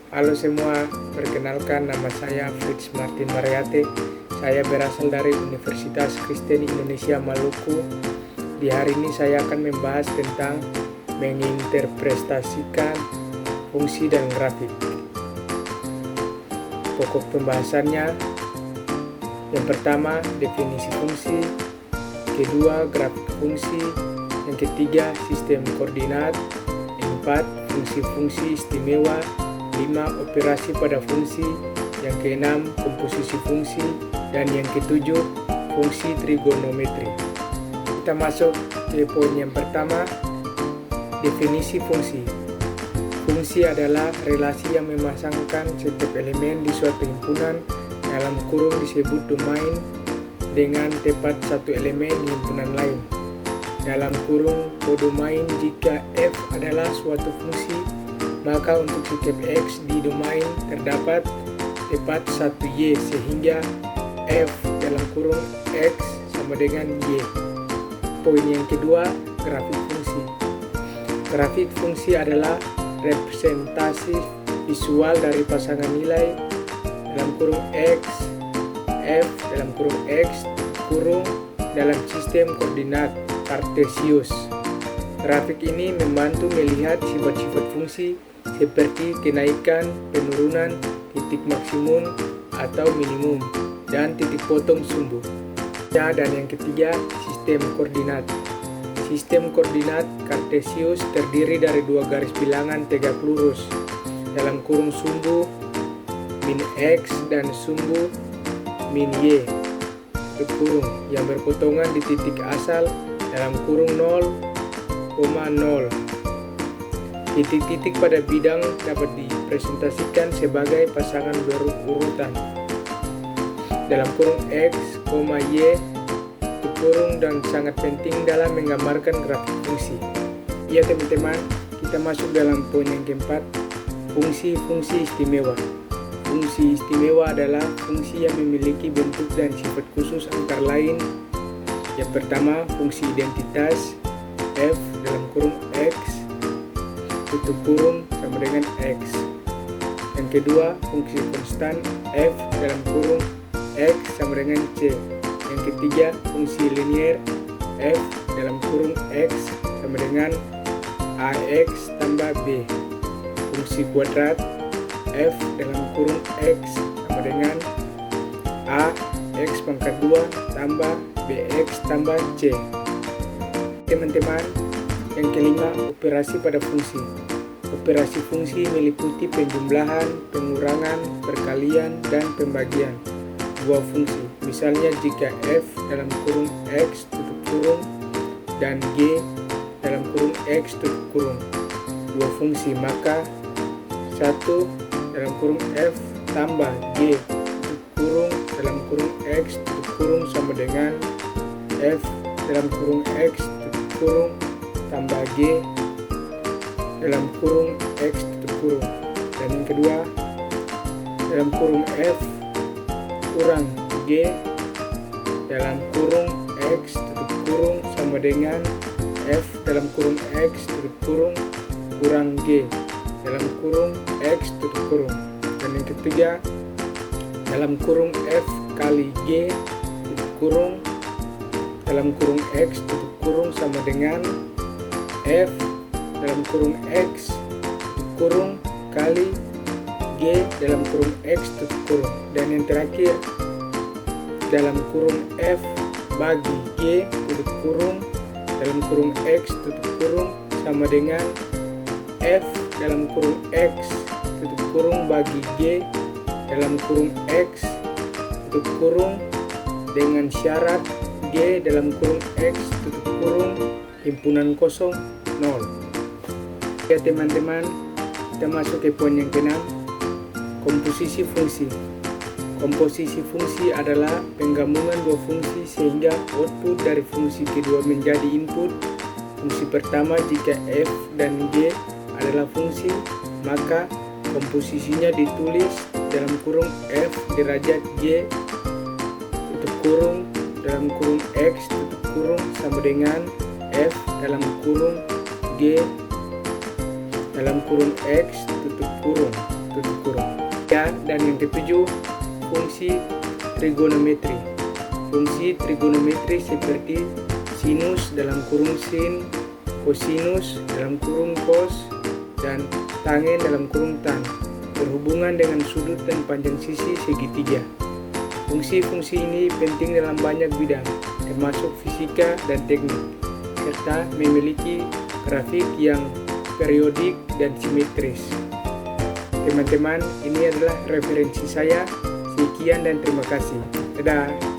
Halo semua, perkenalkan nama saya Fritz Martin Mariate. Saya berasal dari Universitas Kristen Indonesia Maluku. Di hari ini saya akan membahas tentang menginterpretasikan fungsi dan grafik. Pokok pembahasannya, yang pertama definisi fungsi, kedua grafik fungsi, yang ketiga sistem koordinat, yang keempat fungsi-fungsi istimewa, 5 operasi pada fungsi, yang keenam komposisi fungsi, dan yang ketujuh fungsi trigonometri. Kita masuk ke poin yang pertama, definisi fungsi. Fungsi adalah relasi yang memasangkan setiap elemen di suatu himpunan dalam kurung disebut domain dengan tepat satu elemen di himpunan lain. Dalam kurung kodomain, jika F adalah suatu fungsi, maka untuk setiap X di domain terdapat tepat satu Y, sehingga F dalam kurung X sama dengan Y. Poin yang kedua, grafik fungsi. Grafik fungsi adalah representasi visual dari pasangan nilai dalam kurung X, F dalam kurung X, kurung dalam sistem koordinat Kartesius. Grafik ini membantu melihat sifat-sifat fungsi seperti kenaikan, penurunan, titik maksimum atau minimum, dan titik potong sumbu. Dan yang ketiga, sistem koordinat. Sistem koordinat Kartesius terdiri dari dua garis bilangan tegak lurus dalam kurung sumbu min X dan sumbu min Y tutup kurung yang berpotongan di titik asal dalam kurung 0,0. Titik-titik pada bidang dapat dipresentasikan sebagai pasangan berurutan dalam kurung X, Y, tutup kurung, dan sangat penting dalam menggambarkan grafik fungsi. Ya teman-teman, kita masuk dalam poin yang keempat, fungsi-fungsi istimewa. Fungsi istimewa adalah fungsi yang memiliki bentuk dan sifat khusus antara lain. Yang pertama, fungsi identitas F dalam kurung X tutup kurung sama dengan X. Yang kedua, fungsi konstan F dalam kurung X sama dengan C. Yang ketiga, fungsi linier F dalam kurung X sama dengan AX tambah B. Fungsi kuadrat F dalam kurung X sama dengan AX pangkat 2 tambah BX tambah C. Teman-teman, yang kelima, operasi pada fungsi. Operasi fungsi meliputi penjumlahan, pengurangan, perkalian, dan pembagian buah fungsi. Misalnya jika F dalam kurung X tutup kurung dan G dalam kurung X tutup kurung dua fungsi, maka 1 dalam kurung F tambah G tutup kurung dalam kurung X tutup kurung sama dengan F dalam kurung X tutup kurung tambah G dalam kurung X tutup kurung. Dan yang kedua, dalam kurung F kurang G dalam kurung X tutup kurung sama dengan F dalam kurung X tutup kurung kurang G dalam kurung X tutup kurung. Dan yang ketiga, dalam kurung F kali G tutup kurung dalam kurung X tutup kurung sama dengan F dalam kurung X tutup kurung kali G dalam kurung X tutup kurung. Dan yang terakhir, dalam kurung F bagi G tutup kurung dalam kurung X tutup kurung sama dengan F dalam kurung X tutup kurung bagi G dalam kurung X tutup kurung dengan syarat G dalam kurung X tutup kurung himpunan kosong 0. Ya teman-teman, kita masuk ke poin yang keenam, komposisi fungsi. Komposisi fungsi adalah penggabungan dua fungsi sehingga output dari fungsi kedua menjadi input. Fungsi pertama, jika F dan G adalah fungsi, maka komposisinya ditulis dalam kurung F derajat G tutup kurung dalam kurung X tutup kurung sama dengan F dalam kurung G dalam kurung X tutup kurung tutup kurung. Ya, dan yang ketujuh, fungsi trigonometri. Fungsi trigonometri seperti sinus dalam kurung sin, kosinus dalam kurung kos, dan tangen dalam kurung tan, berhubungan dengan sudut dan panjang sisi segitiga. Fungsi-fungsi ini penting dalam banyak bidang, termasuk fisika dan teknik, serta memiliki grafik yang periodik dan simetris. Teman-teman, ini adalah referensi saya. Sekian dan terima kasih. Dadah.